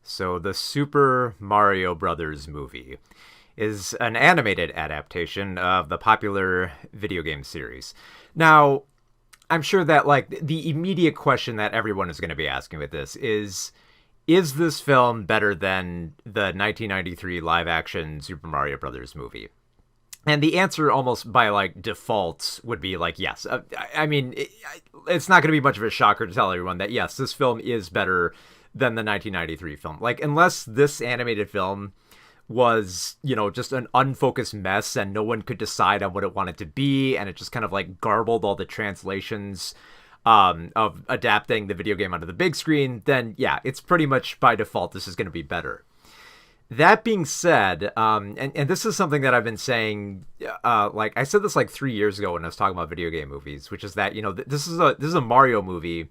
So, the Super Mario Brothers movie is an animated adaptation of the popular video game series. Now, I'm sure that like the immediate question that everyone is going to be asking with this is this film better than the 1993 live action Super Mario Brothers movie? And the answer almost by like default would be like yes. I mean, it's not going to be much of a shocker to tell everyone that yes, this film is better than the 1993 film. Like unless this animated film was, just an unfocused mess and no one could decide on what it wanted to be, and it just kind of like garbled all the translations of adapting the video game onto the big screen, then yeah, it's pretty much by default this is going to be better. That being said, and this is something that I've been saying, like I said this like 3 years ago when I was talking about video game movies, which is that this is a Mario movie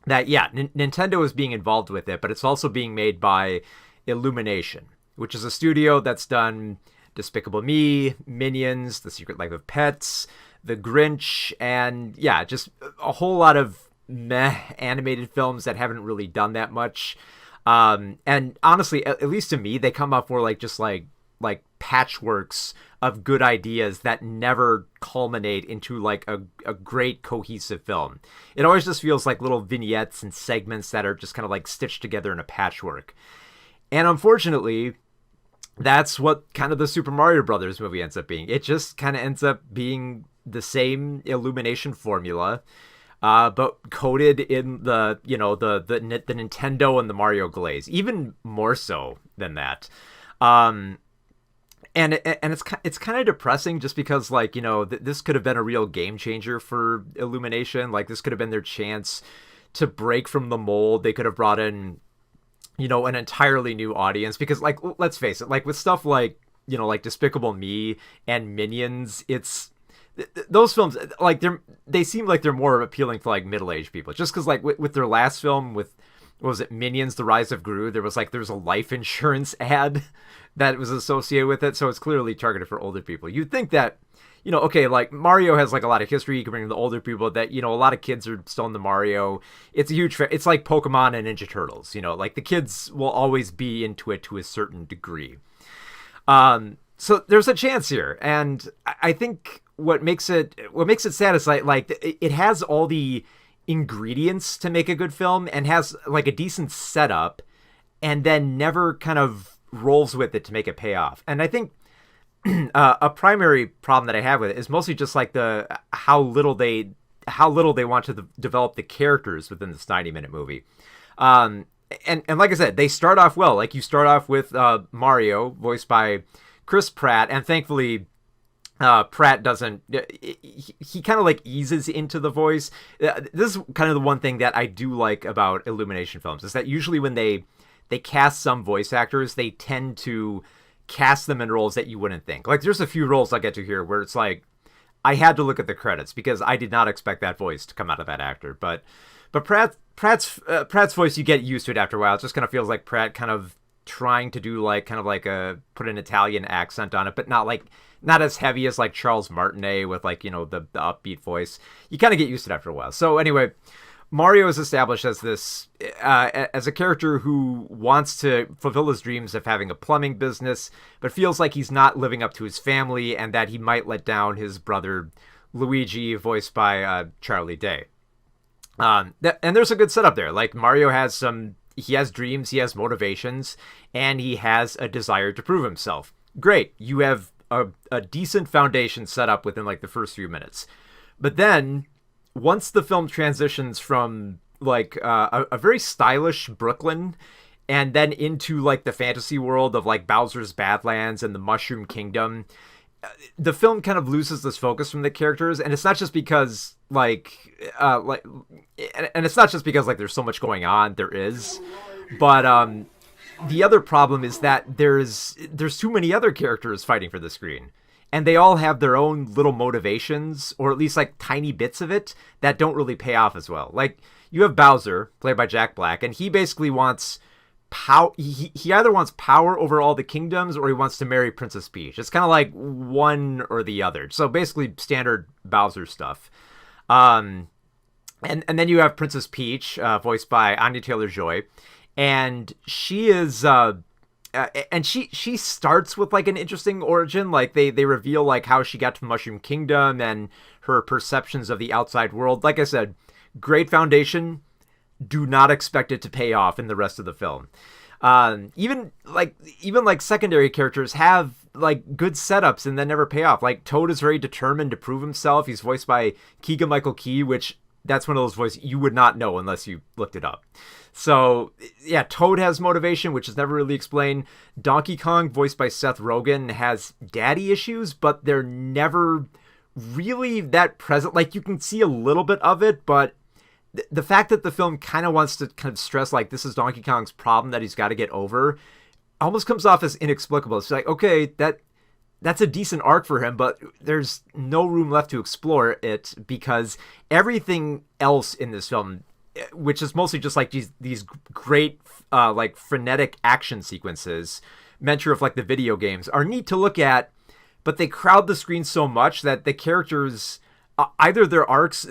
that yeah, Nintendo is being involved with it, but it's also being made by Illumination, which is a studio that's done Despicable Me, Minions, The Secret Life of Pets, The Grinch, and yeah, just a whole lot of meh animated films that haven't really done that much. And honestly, at least to me, they come up more like just like patchworks of good ideas that never culminate into like a great cohesive film. It always just feels like little vignettes and segments that are just kind of like stitched together in a patchwork. And unfortunately, that's what kind of the Super Mario Brothers movie ends up being. It just kind of ends up being the same Illumination formula, but coated in the Nintendo and the Mario glaze, even more so than that. And it's kind of depressing just because like this could have been a real game changer for Illumination. Like this could have been their chance to break from the mold. They could have brought in an entirely new audience, because like let's face it, like with stuff like like Despicable Me and Minions, it's those films like they seem like they're more appealing to like middle-aged people, just because like with their last film with what was it, Minions The Rise of Gru, there was a life insurance ad that was associated with it, so it's clearly targeted for older people. You'd think that okay, like Mario has like a lot of history. You can bring in the older people that, a lot of kids are still into Mario. It's a huge, it's like Pokemon and Ninja Turtles, like the kids will always be into it to a certain degree. So there's a chance here. And I think what makes it sad is like it has all the ingredients to make a good film and has like a decent setup and then never kind of rolls with it to make it pay off. And I think a primary problem that I have with it is mostly just like how little they want to develop the characters within this 90-minute movie. And like I said, they start off well. Like you start off with Mario, voiced by Chris Pratt, and thankfully Pratt doesn't. He kind of like eases into the voice. This is kind of the one thing that I do like about Illumination films, is that usually when they cast some voice actors, they tend to cast them in roles that you wouldn't think. Like there's a few roles I'll get to here where it's like I had to look at the credits because I did not expect that voice to come out of that actor. But Pratt's voice, you get used to it after a while. It just kind of feels like Pratt kind of trying to do like kind of like put an Italian accent on it, but not as heavy as like Charles Martinet with like the upbeat voice. You kind of get used to it after a while. So anyway, Mario is established as this as a character who wants to fulfill his dreams of having a plumbing business, but feels like he's not living up to his family and that he might let down his brother Luigi, voiced by Charlie Day. And there's a good setup there. Like Mario he has dreams, he has motivations, and he has a desire to prove himself. Great, you have a decent foundation set up within like the first few minutes. But then once the film transitions from like a very stylish Brooklyn and then into like the fantasy world of like Bowser's Badlands and the Mushroom Kingdom, the film kind of loses this focus from the characters. And it's not just because and it's not just because like there's so much going on. There is, but the other problem is that there's too many other characters fighting for the screen. And they all have their own little motivations, or at least like tiny bits of it that don't really pay off as well. Like you have Bowser, played by Jack Black, and he basically wants power. He either wants power over all the kingdoms or he wants to marry Princess Peach. It's kind of like one or the other. So basically standard Bowser stuff. And then you have Princess Peach, voiced by Anya-Taylor-Joy. and she is and she starts with like an interesting origin. Like they reveal like how she got to the Mushroom Kingdom and her perceptions of the outside world. Like I said, great foundation. Do not expect it to pay off in the rest of the film. Even secondary characters have like good setups and then never pay off. Like Toad is very determined to prove himself. He's voiced by Keegan-Michael Key, which that's one of those voices you would not know unless you looked it up. So yeah, Toad has motivation, which is never really explained. Donkey Kong, voiced by Seth Rogen, has daddy issues, but they're never really that present. Like you can see a little bit of it, but the fact that the film kind of wants to kind of stress like this is Donkey Kong's problem that he's got to get over almost comes off as inexplicable. It's like, okay, that's a decent arc for him, but there's no room left to explore it because everything else in this film, which is mostly just like these great like frenetic action sequences, mentor of like the video games, are neat to look at, but they crowd the screen so much that the characters either their arcs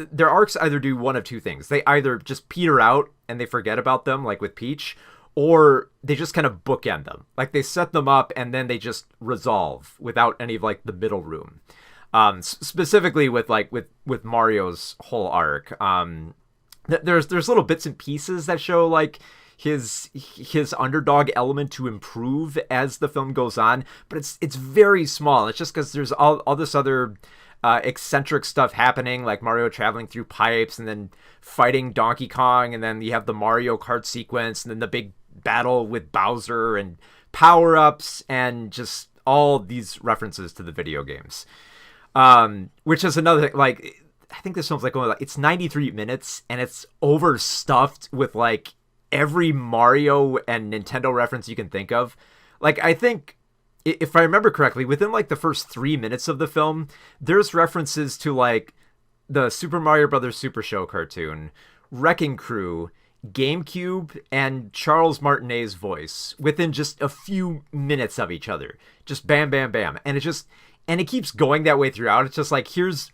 either do one of two things. They either just peter out and they forget about them, like with Peach, or they just kind of bookend them. Like they set them up and then they just resolve without any of like the middle room. Specifically with Mario's whole arc. There's little bits and pieces that show like his underdog element to improve as the film goes on, but it's very small. It's just because there's all this other eccentric stuff happening, like Mario traveling through pipes and then fighting Donkey Kong, and then you have the Mario Kart sequence and then the big battle with Bowser and power-ups and just all these references to the video games. Which is another thing, like I think this film's like only it's 93 minutes and it's overstuffed with like every Mario and Nintendo reference you can think of. Like I think if I remember correctly, within like the first 3 minutes of the film, there's references to like the Super Mario Brothers Super Show cartoon, Wrecking Crew, GameCube, and Charles Martinet's voice within just a few minutes of each other. Just bam, bam, bam. And it keeps going that way throughout. It's just like, here's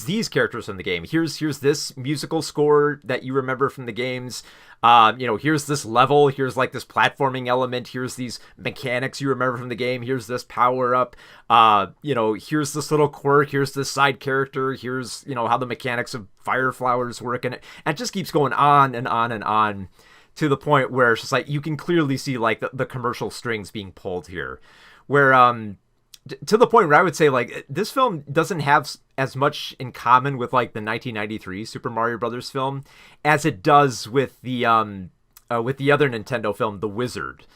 these characters from the game. Here's this musical score that you remember from the games. Here's this level. Here's like this platforming element. Here's these mechanics you remember from the game. Here's this power up. Here's this little quirk. Here's this side character. Here's, how the mechanics of fire flowers work. And it just keeps going on and on and on to the point where it's just like, you can clearly see like the commercial strings being pulled here, where, to the point where I would say like this film doesn't have as much in common with like the 1993 Super Mario Brothers film as it does with the other Nintendo film, The Wizard,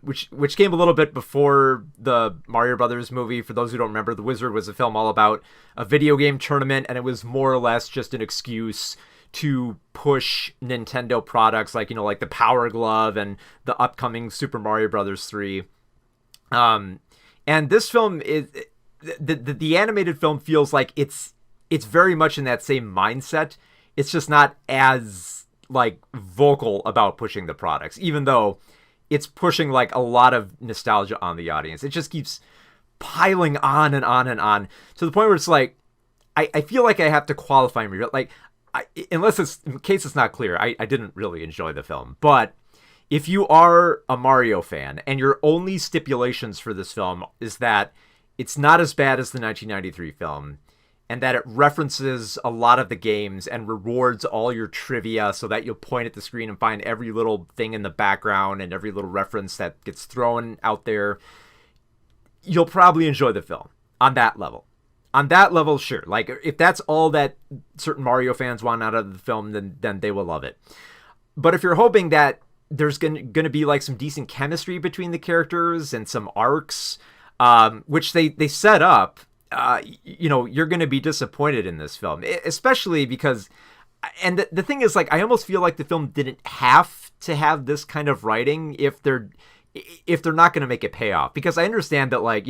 which came a little bit before the Mario Brothers movie. For those who don't remember, The Wizard was a film all about a video game tournament, and it was more or less just an excuse to push Nintendo products like the Power Glove and the upcoming Super Mario Brothers 3. And this film is the animated film feels like it's very much in that same mindset. It's just not as like vocal about pushing the products, even though it's pushing like a lot of nostalgia on the audience. It just keeps piling on and on and on to the point where it's like, I feel like I have to qualify and like, in case it's not clear, I didn't really enjoy the film, but if you are a Mario fan and your only stipulations for this film is that it's not as bad as the 1993 film and that it references a lot of the games and rewards all your trivia so that you'll point at the screen and find every little thing in the background and every little reference that gets thrown out there, you'll probably enjoy the film on that level. On that level, sure. Like, if that's all that certain Mario fans want out of the film, then they will love it. But if you're hoping that there's going to be like some decent chemistry between the characters and some arcs, which they set up, you're going to be disappointed in this film, especially because, and the thing is, like, I almost feel like the film didn't have to have this kind of writing if they're not going to make it pay off, because I understand that, like,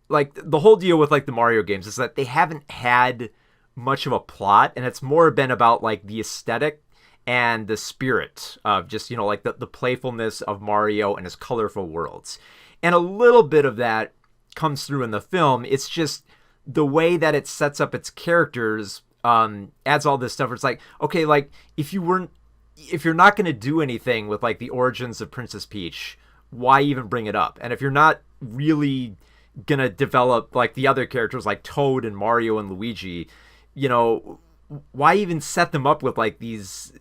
like the whole deal with like the Mario games is that they haven't had much of a plot, and it's more been about like the aesthetic and the spirit of just, like the playfulness of Mario and his colorful worlds. And a little bit of that comes through in the film. It's just the way that it sets up its characters, adds all this stuff. Where it's like, okay, like if you weren't if you're not going to do anything with like the origins of Princess Peach, why even bring it up? And if you're not really gonna develop like the other characters like Toad and Mario and Luigi, you know, why even set them up with like these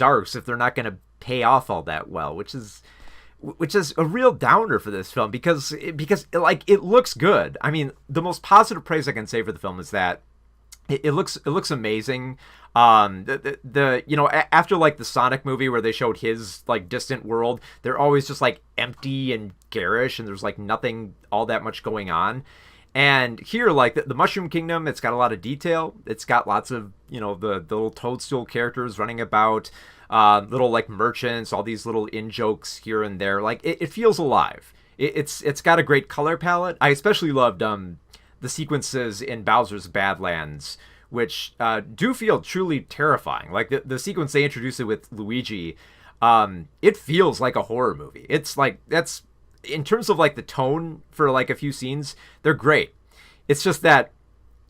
arcs if they're not gonna pay off all that well? Which is a real downer for this film because like it looks good. I mean, the most positive praise I can say for the film is that it looks amazing. The you know, after like the Sonic movie where they showed his like distant world, they're always just like empty and garish, and there's like nothing all that much going on. And here, like the Mushroom Kingdom, it's got a lot of detail. It's got lots of, you know, the little Toadstool characters running about, little like merchants, all these little in jokes here and there. Like it feels alive. It's got a great color palette. I especially loved the sequences in Bowser's Badlands, which do feel truly terrifying. Like the sequence they introduced it with Luigi, it feels like a horror movie. It's like, that's, in terms of like the tone for like a few scenes, they're great. It's just that,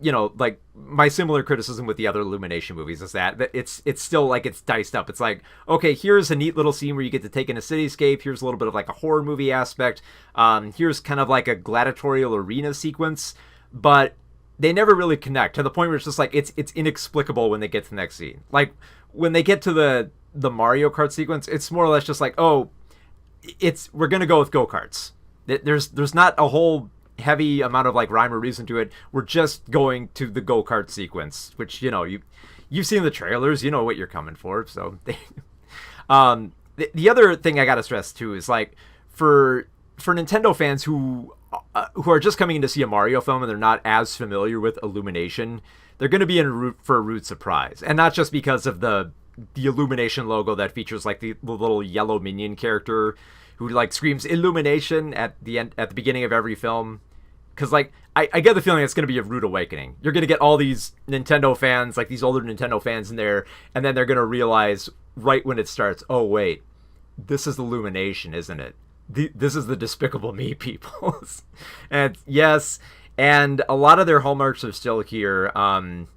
you know, like my similar criticism with the other Illumination movies is that it's still like it's diced up. It's like, okay, here's a neat little scene where you get to take in a cityscape. Here's a little bit of like a horror movie aspect. Here's kind of like a gladiatorial arena sequence, but they never really connect to the point where it's just like it's inexplicable when they get to the next scene. Like when they get to the Mario Kart sequence, it's more or less just like, oh, we're gonna go with go-karts. There's not a whole heavy amount of like rhyme or reason to it. We're just going to the go-kart sequence, which, you know, you've seen the trailers, you know what you're coming for. So the other thing I gotta stress too is like for Nintendo fans who are just coming in to see a Mario film and they're not as familiar with Illumination, they're going to be for a rude surprise. And not just because of the Illumination logo that features like the little yellow minion character who like screams Illumination at the beginning of every film. Because like I get the feeling it's going to be a rude awakening. You're going to get all these Nintendo fans, like these older Nintendo fans in there, and then they're going to realize right when it starts, oh wait, this is Illumination, isn't it? This is the Despicable Me people. And yes, and a lot of their hallmarks are still here. The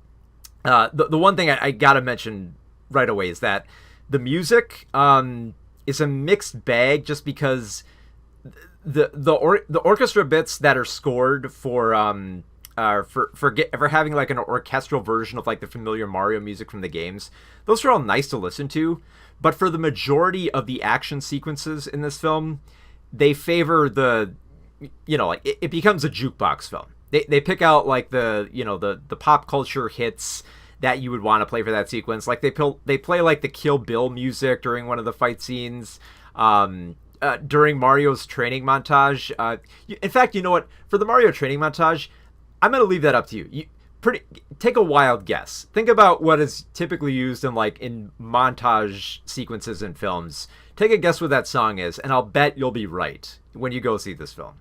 one thing I gotta mention right away is that the music is a mixed bag, just because the orchestra bits that are scored for having like an orchestral version of like the familiar Mario music from the games, those are all nice to listen to. But for the majority of the action sequences in this film, they favor like it becomes a jukebox film. They pick out like the pop culture hits that you would want to play for that sequence. Like they play like the Kill Bill music during one of the fight scenes, during Mario's training montage. In fact, you know what? For the Mario training montage, I'm gonna leave that up to you. Take a wild guess. Think about what is typically used in montage sequences in films. Take a guess what that song is, and I'll bet you'll be right when you go see this film.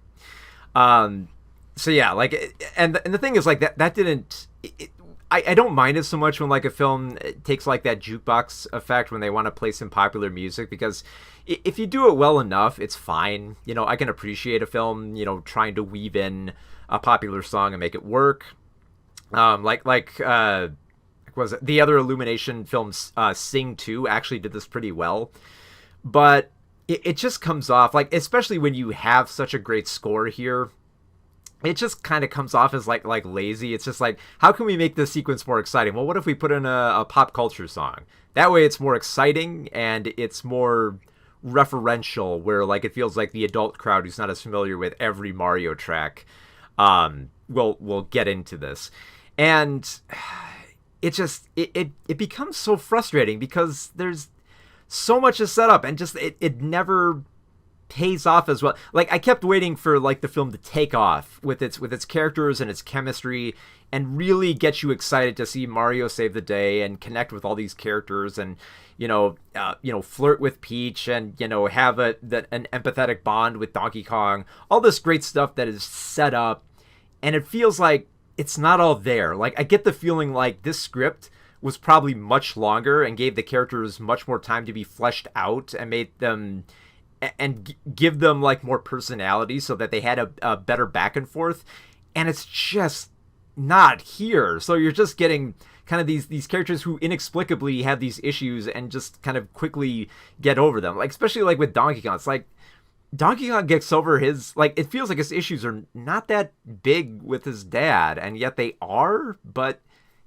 So yeah, like, and the thing is, like, that didn't. I don't mind it so much when like a film takes like that jukebox effect when they want to play some popular music, because if you do it well enough, it's fine. You know, I can appreciate a film, you know, trying to weave in a popular song and make it work. Was it the other Illumination films? Sing 2 actually did this pretty well, but it just comes off like, especially when you have such a great score here, it just kind of comes off as like lazy. It's just like, how can we make this sequence more exciting? Well, what if we put in a pop culture song? That way it's more exciting and it's more referential, where like it feels like the adult crowd who's not as familiar with every Mario track will get into this. And it just it becomes so frustrating because there's so much is set up and just it never pays off as well. Like, I kept waiting for like the film to take off with its characters and its chemistry and really get you excited to see Mario save the day and connect with all these characters and flirt with Peach and have an empathetic bond with Donkey Kong. All this great stuff that is set up, and it feels like it's not all there. Like, I get the feeling like this script was probably much longer and gave the characters much more time to be fleshed out and made them and give them like more personality so that they had a better back and forth. And it's just not here. So you're just getting kind of these characters who inexplicably have these issues and just kind of quickly get over them. Like, especially like with Donkey Kong, it's like Donkey Kong gets over his, like, it feels like his issues are not that big with his dad, and yet they are, but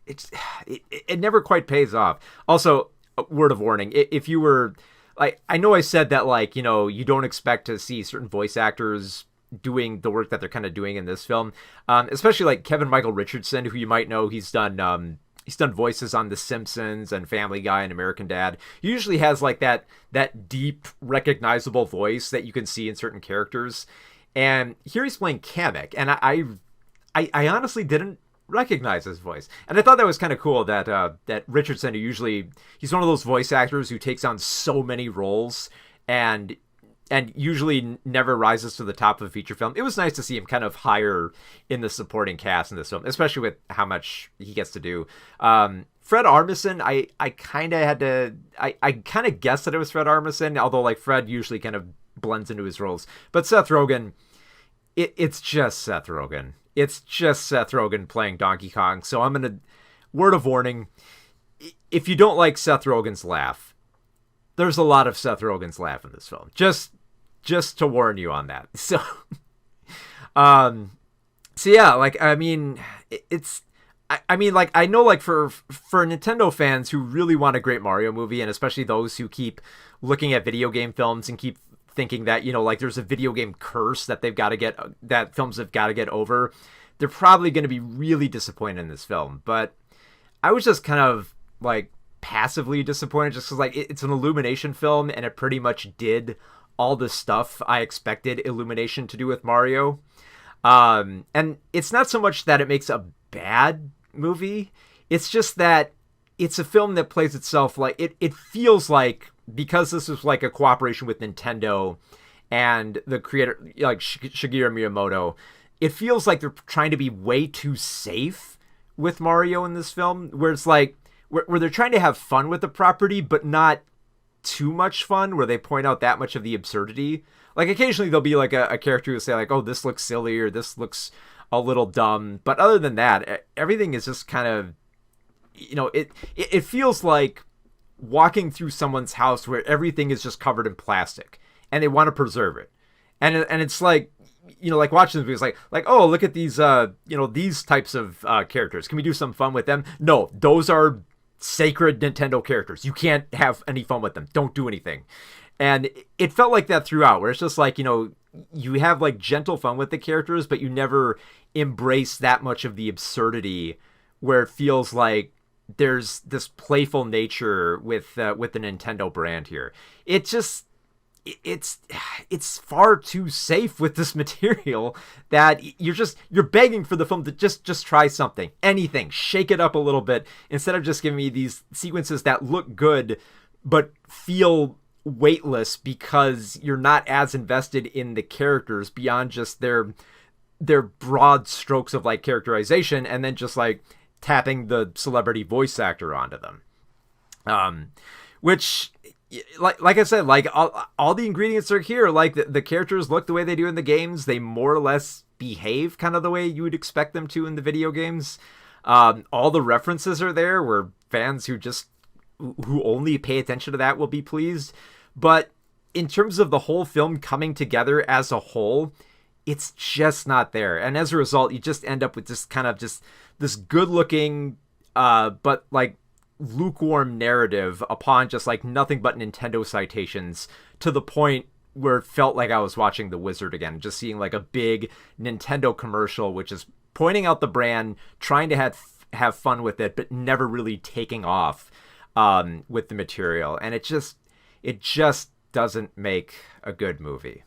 it never quite pays off. Also, a word of warning, if you were, like, I know I said that, like, you know, you don't expect to see certain voice actors doing the work that they're kind of doing in this film, especially like Kevin Michael Richardson, who you might know. He's done voices on The Simpsons and Family Guy and American Dad. He usually has like that deep, recognizable voice that you can see in certain characters. And here he's playing Kamek, and I honestly didn't recognize his voice. And I thought that was kind of cool that that Richardson, who usually he's one of those voice actors who takes on so many roles and usually never rises to the top of a feature film. It was nice to see him kind of higher in the supporting cast in this film, especially with how much he gets to do. Fred Armisen, I kind of had to, I kind of guessed that it was Fred Armisen, although like Fred usually kind of blends into his roles. But Seth Rogen, it's just Seth Rogen. It's just Seth Rogen playing Donkey Kong. So I'm going to, word of warning, if you don't like Seth Rogen's laugh, there's a lot of Seth Rogen's laugh in this film. Just to warn you on that. So, so yeah, like, I mean, I mean, like, I know, like, for Nintendo fans who really want a great Mario movie, and especially those who keep looking at video game films and keep thinking that, you know, like, there's a video game curse that that films have got to get over, they're probably going to be really disappointed in this film. But I was just kind of, like, passively disappointed just because, like, it's an Illumination film, and it pretty much did all the stuff I expected Illumination to do with Mario. And it's not so much that it makes a bad movie, it's just that it's a film that plays itself like it feels like, because this was like a cooperation with Nintendo and the creator, like Shigeru Miyamoto, it feels like they're trying to be way too safe with Mario in this film, where it's like where they're trying to have fun with the property but not too much fun, where they point out that much of the absurdity. Like, occasionally there'll be like a character who will say like, oh, this looks silly, or this looks a little dumb, but other than that, everything is just kind of, you know, it feels like walking through someone's house where everything is just covered in plastic and they want to preserve it, and it's like, you know, like watching this movie, it's like, oh, look at these you know, these types of characters, can we do some fun with them? No, those are sacred Nintendo characters. You can't have any fun with them. Don't do anything. And it felt like that throughout, where it's just like, you know, you have like gentle fun with the characters, but you never embrace that much of the absurdity, where it feels like there's this playful nature with the Nintendo brand here. It just, it's far too safe with this material that you're begging for the film to just try something, anything, shake it up a little bit, instead of just giving me these sequences that look good but feel weightless because you're not as invested in the characters beyond just their broad strokes of like characterization, and then just like tapping the celebrity voice actor onto them, which, like I said, like all the ingredients are here. Like the characters look the way they do in the games. They more or less behave kind of the way you would expect them to in the video games. All the references are there, where fans who only pay attention to that will be pleased. But in terms of the whole film coming together as a whole, it's just not there. And as a result, you just end up with just kind of just this good looking, but like lukewarm narrative upon just like nothing but Nintendo citations, to the point where it felt like I was watching The Wizard again, just seeing like a big Nintendo commercial, which is pointing out the brand, trying to have fun with it, but never really taking off with the material. And it just doesn't make a good movie.